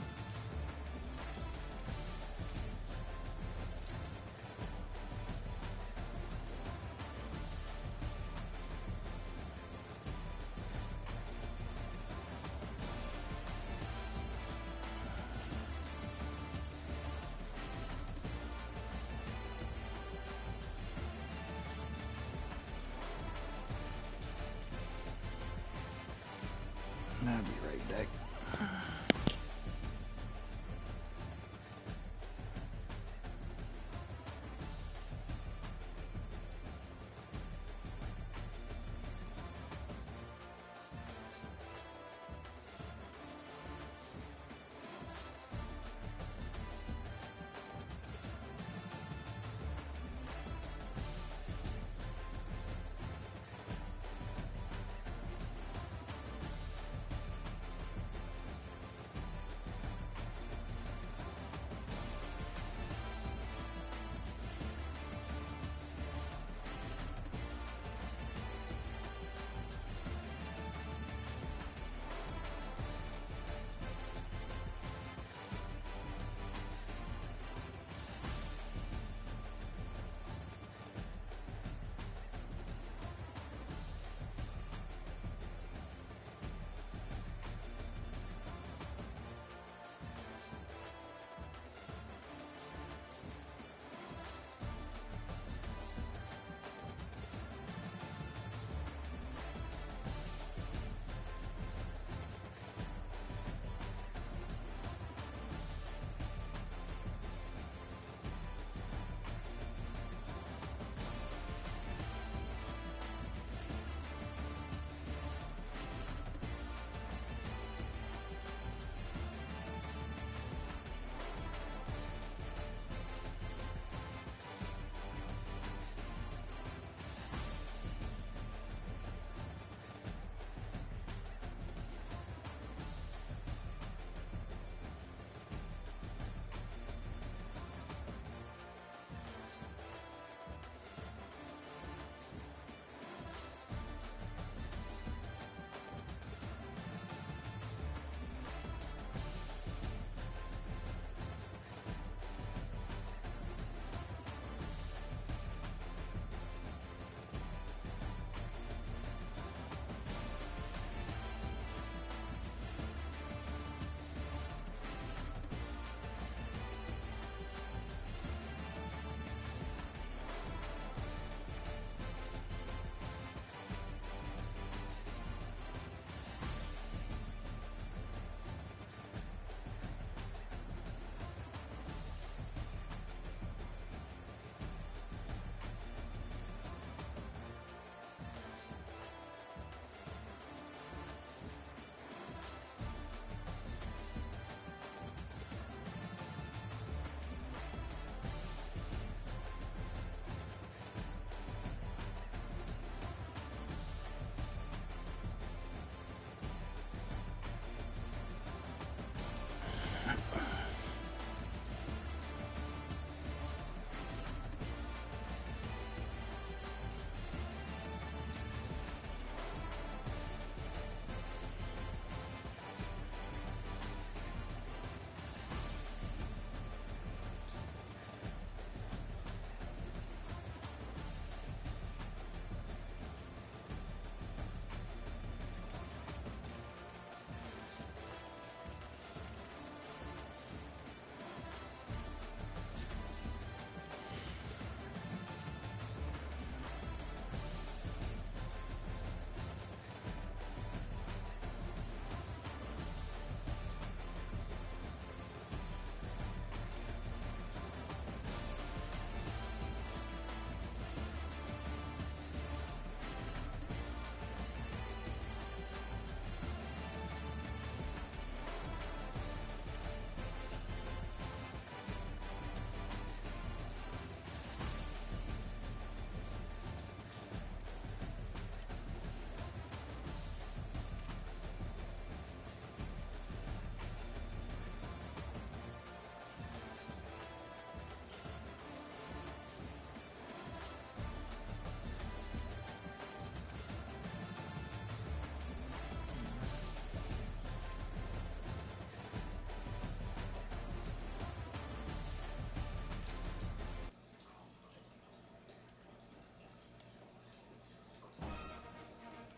I'll be right back.